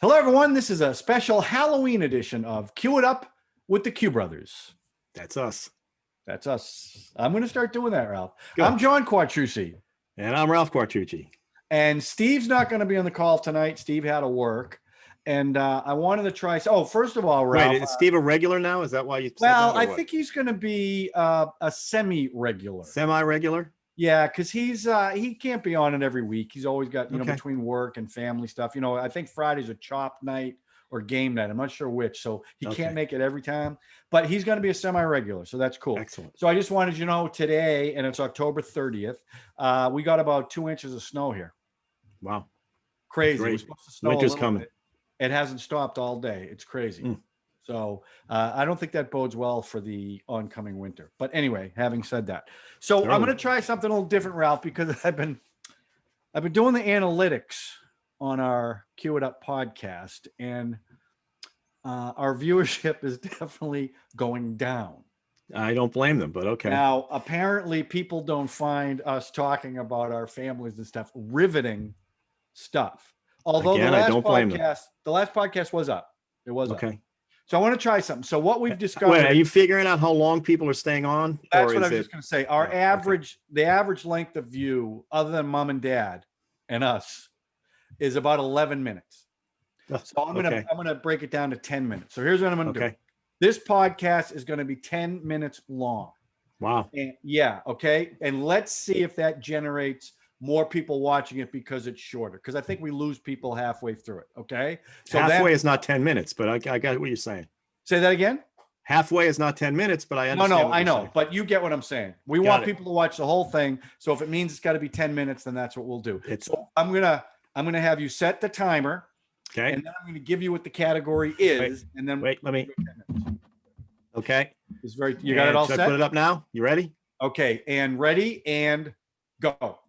Hello, everyone. This is a special Halloween edition of Cue It Up with the Q Brothers. That's us. That's us. I'm going to start doing that, Ralph. Good. I'm John Quattrucci. And I'm Ralph Quartucci. And Steve's not going to be on the call tonight. Steve had to work. And I wanted to try. Oh, first of all, Ralph. Wait, is Steve a regular now? Is that why you said well, that, I think he's going to be a semi-regular. Semi-regular? Yeah, because he can't be on it every week. He's always got, Okay. between work and family stuff. I think Friday's a chop night or game night. I'm not sure which. So he can't make it every time. But he's going to be a semi-regular. So that's cool. Excellent. So I just wanted you to know today, and it's October 30th, we got about 2 inches of snow here. Wow. Crazy. It was supposed to snow Winter's coming. bit. It hasn't stopped all day. It's crazy. So I don't think that bodes well for the oncoming winter. But anyway, having said that, so I'm going to try something a little different, Ralph, because I've been doing the analytics on our Cue It Up podcast, and our viewership is definitely going down. I don't blame them, but okay. Now, apparently, people don't find us talking about our families and stuff riveting stuff. Although Again, I don't blame them. The last podcast was up. It was okay. up. So I want to try something. So what we've discovered. Wait, are you figuring out how long people are staying on? That's what I was just going to say. Our average, the average length of view, other than mom and dad and us, is about 11 minutes. So I'm gonna break it down to 10 minutes. So here's what I'm gonna do. This podcast is going to be 10 minutes long. Wow. And okay. And let's see if that generates more people watching it because it's shorter. Because I think we lose people halfway through it. Okay. So halfway is not 10 minutes, but I got what you're saying. Say that again. Halfway is not 10 minutes, but I understand. No, I know, saying. But you get what I'm saying. We want people to watch the whole thing. So if it means it's got to be 10 minutes, then that's what we'll do. So I'm gonna have you set the timer. Okay. And then I'm gonna give you what the category is. And then let me. Okay. It's you got it all set? Should I put it up now? You ready? Okay. And ready and go.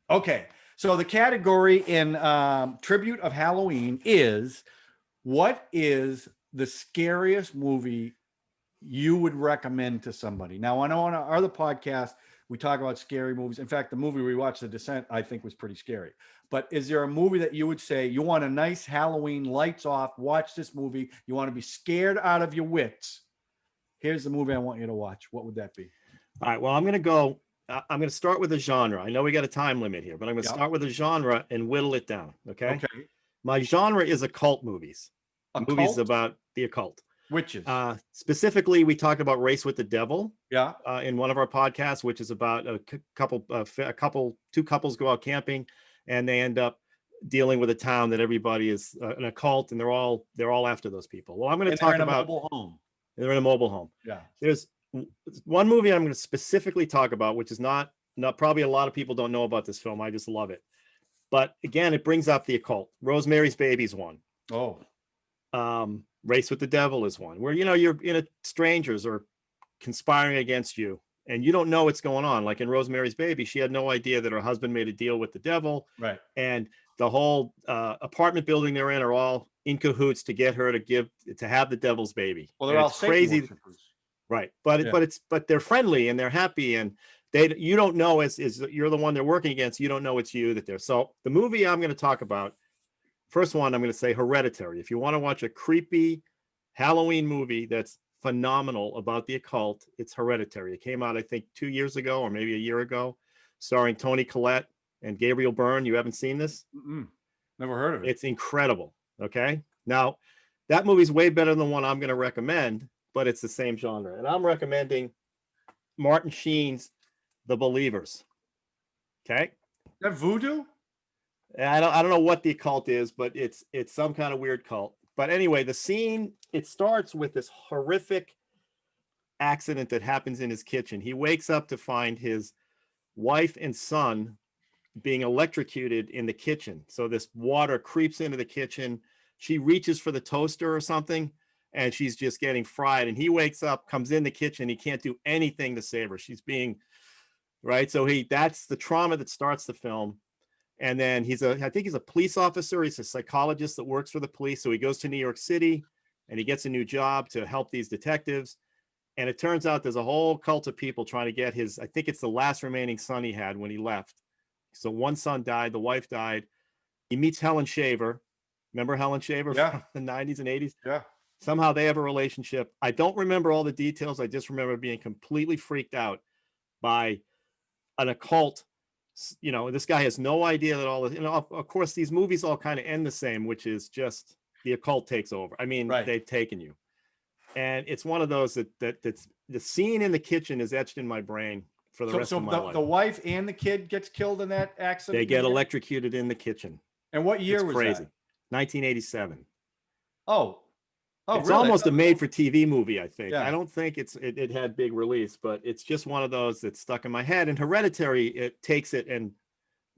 Okay. So the category in tribute of Halloween is, what is the scariest movie you would recommend to somebody? Now, I know on our other podcast, we talk about scary movies. In fact, the movie we watched, The Descent, I think was pretty scary. But is there a movie that you would say, you want a nice Halloween, lights off, watch this movie, you want to be scared out of your wits? Here's the movie I want you to watch. What would that be? All right. Well, I'm going to start with a genre. I know we got a time limit here, but I'm going to start with a genre and whittle it down. Okay. My genre is occult movies. Movies about the occult. Witches. Specifically, we talked about Race with the Devil. Yeah. In one of our podcasts, which is about two couples go out camping, and they end up dealing with a town that everybody is an occult, and they're all after those people. Well, I'm going to talk about mobile home. They're in a mobile home. Yeah. There's one movie I'm going to specifically talk about, which is not probably a lot of people don't know about this film. I just love it. But again, it brings up the occult. Rosemary's Baby is one. Oh. Race with the Devil is one, where you're strangers are conspiring against you and you don't know what's going on. Like in Rosemary's Baby, she had no idea that her husband made a deal with the devil. Right. And the whole apartment building they're in are all in cahoots to get her to have the devil's baby. Well, they're all crazy. Right. But they're friendly and they're happy, and you don't know as you're the one they're working against. You don't know it's you that they're. So the movie I'm going to talk about, first one, I'm going to say Hereditary. If you want to watch a creepy Halloween movie that's phenomenal about the occult, it's Hereditary. It came out, I think, 2 years ago or maybe a year ago, starring Toni Collette and Gabriel Byrne. You haven't seen this? Never heard of it. It's incredible. Okay. Now, that movie's way better than the one I'm going to recommend, but it's the same genre. And I'm recommending Martin Sheen's The Believers. Okay. Is that voodoo? I don't know what the occult is, but it's some kind of weird cult. But anyway, the scene, it starts with this horrific accident that happens in his kitchen. He wakes up to find his wife and son being electrocuted in the kitchen. So this water creeps into the kitchen. She reaches for the toaster or something, and she's just getting fried. And he wakes up, comes in the kitchen. He can't do anything to save her. She's being right. So that's the trauma that starts the film. And then I think he's a police officer. He's a psychologist that works for the police. So he goes to New York City and he gets a new job to help these detectives. And it turns out there's a whole cult of people trying to get I think it's the last remaining son he had when he left. So one son died, the wife died. He meets Helen Shaver, Remember Helen Shaver Yeah. from the 90s and 80s? Yeah. Somehow they have a relationship. I don't remember all the details. I just remember being completely freaked out by an occult. You know, this guy has no idea that all this, you know, of course, these movies all kind of end the same, which is just the occult takes over. I mean, Right. they've taken you. And it's one of those that's the scene in the kitchen is etched in my brain for the rest of my life. The wife and the kid gets killed in that accident. They get electrocuted in the kitchen. And what year was crazy. that? 1987. Oh, it's really? almost a made-for-TV movie, I think. Yeah. I don't think it had big release, but it's just one of those that's stuck in my head. And Hereditary, it takes it and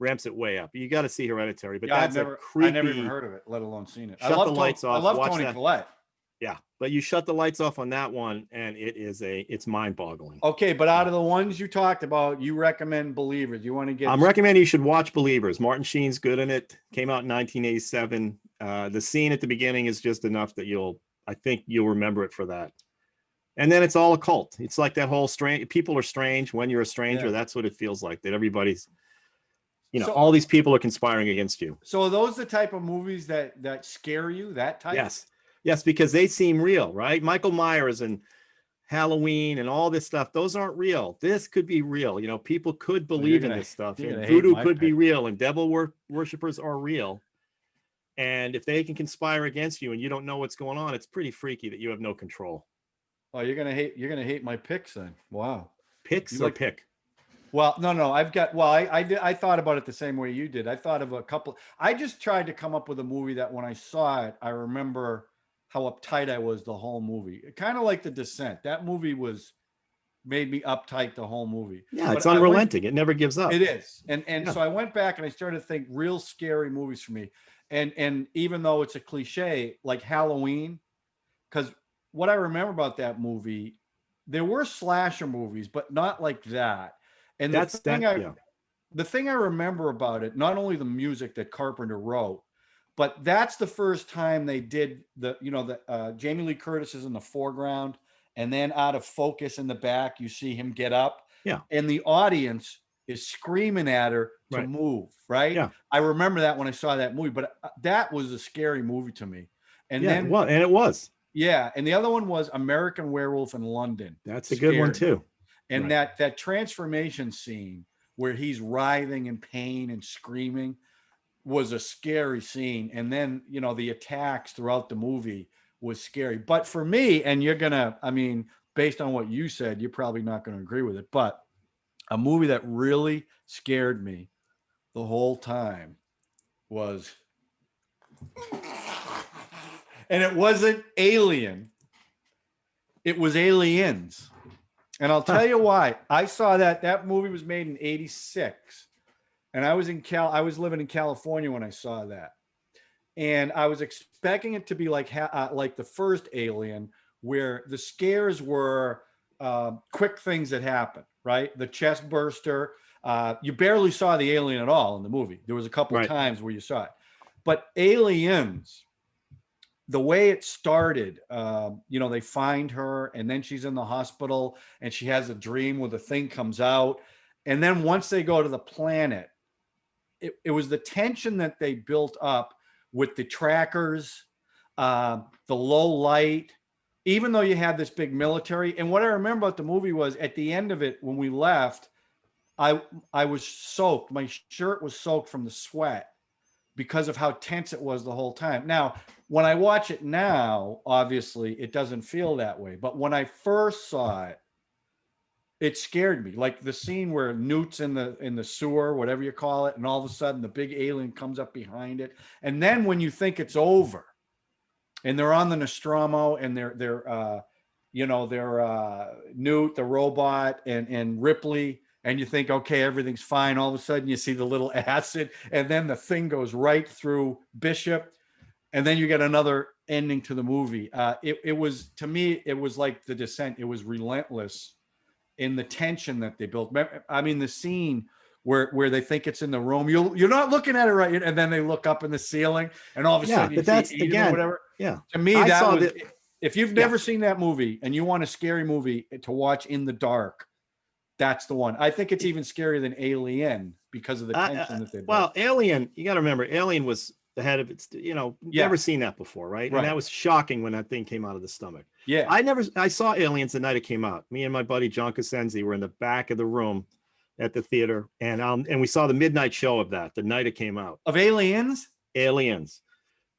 ramps it way up. You got to see Hereditary, but Yeah, that's I creepy. never even heard of it, let alone seen it. Shut the lights off. I love watch Toni that. Collette. Yeah, but you shut the lights off on that one, and it's mind-boggling. Okay, but out of the ones you talked about, you recommend Believers. You want to get? I'm recommending you should watch Believers. Martin Sheen's good in it. Came out in 1987. The scene at the beginning is just enough that I think you'll remember it for that. And then it's all a cult. It's like that whole strange. People are strange when you're a stranger. Yeah. That's what it feels like. That everybody's, So- all these people are conspiring against you. So are those the type of movies that scare you? That type? Yes, because they seem real, right? Michael Myers and Halloween and all this stuff, those aren't real. This could be real. People could believe in this stuff. And voodoo could be real, and devil worshippers are real. And if they can conspire against you and you don't know what's going on, it's pretty freaky that you have no control. Oh, you're gonna hate my picks then. Wow. Picks or pick? Well, no. I thought about it the same way you did. I thought of a couple. I just tried to come up with a movie that when I saw it, I remember how uptight I was the whole movie. Kind of like The Descent. That movie made me uptight the whole movie. Yeah, it's unrelenting. It never gives up. It is. And so I went back and I started to think real scary movies for me. And even though it's a cliche, like Halloween, because what I remember about that movie, there were slasher movies, but not like that. And the thing I remember about it, not only the music that Carpenter wrote, but that's the first time they did Jamie Lee Curtis is in the foreground, and then out of focus in the back, you see him get up. Yeah. And the audience is screaming at her to move, right? Yeah. I remember that when I saw that movie, but that was a scary movie to me. And then it was. Yeah. And the other one was American Werewolf in London. That's a good one too. And that transformation scene where he's writhing in pain and screaming was a scary scene. And then, the attacks throughout the movie was scary. But for me, and based on what you said, you're probably not going to agree with it, but a movie that really scared me the whole time was, and it wasn't Alien, it was Aliens. And I'll tell you why. I saw that movie was made in 86. And I was living in California when I saw that. And I was expecting it to be like the first Alien, where the scares were quick things that happened, right? The chest burster. You barely saw the alien at all in the movie. There was a couple of times where you saw it. But Aliens, the way it started, they find her and then she's in the hospital and she has a dream where the thing comes out. And then once they go to the planet, it was the tension that they built up with the trackers, the low light, even though you had this big military. And what I remember about the movie was at the end of it, when we left, I was soaked. My shirt was soaked from the sweat because of how tense it was the whole time. Now, when I watch it now, obviously it doesn't feel that way. But when I first saw it, it scared me. Like the scene where Newt's in the sewer, whatever you call it, and all of a sudden the big alien comes up behind it. And then when you think it's over, and they're on the Nostromo, and they're Newt, the robot, and Ripley, and you think, okay, everything's fine. All of a sudden you see the little acid, and then the thing goes right through Bishop, and then you get another ending to the movie. It was, to me, it was like The Descent. It was relentless in the tension that they built. I mean, the scene where they think it's in the room, you're not looking at it right, and then they look up in the ceiling, and all of a sudden you see Eden or whatever. Yeah. To me, that was. If you've never seen that movie and you want a scary movie to watch in the dark, that's the one. I think it's even scarier than Alien because of the tension that they built. Well, Alien, you got to remember, Alien was the head of it's, Yeah. never seen that before, right? Right. And that was shocking when that thing came out of the stomach. Yeah. I saw Aliens the night it came out. Me and my buddy John Cosenzi were in the back of the room at the theater, and we saw the midnight show of that the night it came out. Of Aliens? Aliens.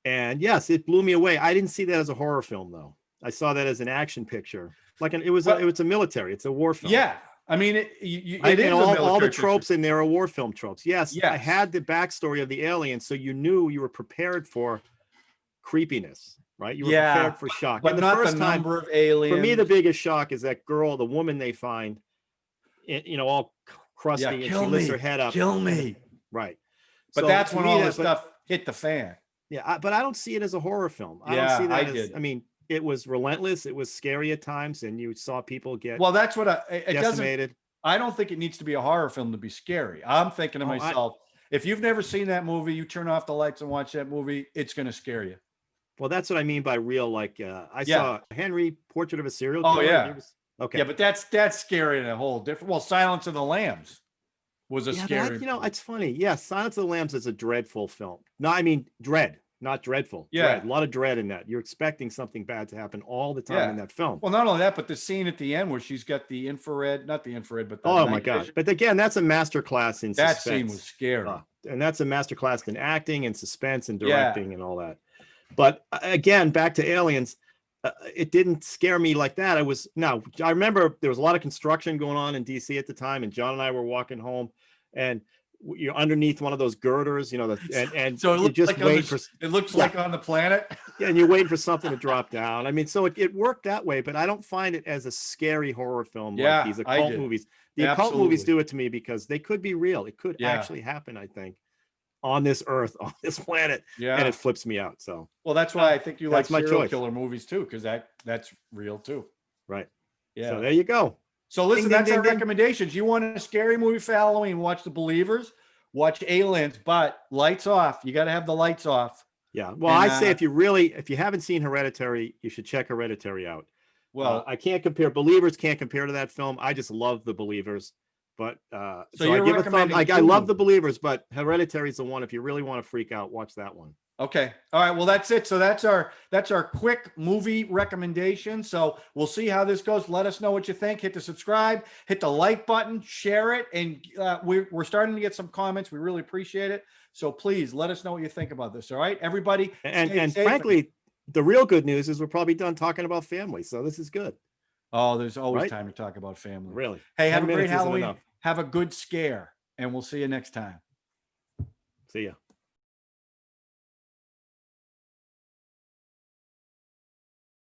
And yes, it blew me away. I didn't see that as a horror film though. I saw that as an action picture. It was a military, it's a war film. Yeah. I mean, it is all the picture. tropes in there are war film tropes. Yes, I Yes. had the backstory of the aliens, so you knew you were prepared for creepiness, right? You were prepared for shock. But and the not first the time, number of aliens. for me, the biggest shock is that girl, the woman they find, all crusty, and she lifts her head up. Kill me. Right. But So that's to when me, all this stuff hit the fan. Yeah, but I don't see it as a horror film. I Yeah, don't see that I as, did. I mean, it was relentless. It was scary at times, and you saw people get Well, that's what it doesn't. decimated. I don't think it needs to be a horror film to be scary. I'm thinking to myself, if you've never seen that movie, you turn off the lights and watch that movie, it's going to scare you. Well, that's what I mean by real. I saw Henry, Portrait of a Serial Oh, Killer. yeah. Okay. Yeah, but that's scary in a whole different. Well, Silence of the Lambs was a scary. It's funny. Yeah, Silence of the Lambs is a dreadful film. No, I mean dread, not dreadful. Yeah. Dread. A lot of dread in that. You're expecting something bad to happen all the time in that film. Well, not only that, but the scene at the end where she's got the infrared, not the infrared, but the Oh my night God! vision. But again, that's a masterclass in That suspense. scene was scary. And that's a masterclass in acting and suspense and directing and all that. But again, back to Aliens, it didn't scare me like that. I remember there was a lot of construction going on in DC at the time, and John and I were walking home, and you're underneath one of those girders, and so you just like wait for. It looks like on the planet. Yeah, and you're waiting for something to drop down. I mean, so it worked that way, but I don't find it as a scary horror film like these occult movies. The occult movies do it to me because they could be real. It could actually happen, I think, on this earth, on this planet. Yeah. And it flips me out. So well, that's why I think you like my serial choice. killer movies too, because that's real too. Right. Yeah. So there you go. So listen, Ding, that's ding, our ding, ding. recommendations. You want a scary movie for Halloween? Watch The Believers, watch Aliens, but lights off. You got to have the lights off. Yeah. Well, And, I say if you haven't seen Hereditary, you should check Hereditary out. Well, I can't compare. Believers can't compare to that film. I just love The Believers. But so you're I give a thumb. recommending I two love The movies. Believers, but Hereditary is the one. If you really want to freak out, watch that one. okay. All right. Well, that's it. So that's our quick movie recommendation. So we'll see how this goes. Let us know what you think. Hit the subscribe, hit the like button, share it. And we're starting to get some comments. We really appreciate it. So please let us know what you think about this. All right, everybody. And frankly, the real good news is we're probably done talking about family. So this is good. Oh, there's always Right? time to talk about family. Really. Hey, 10 have a great minutes isn't Halloween. enough. Have a good scare, and we'll see you next time. See ya.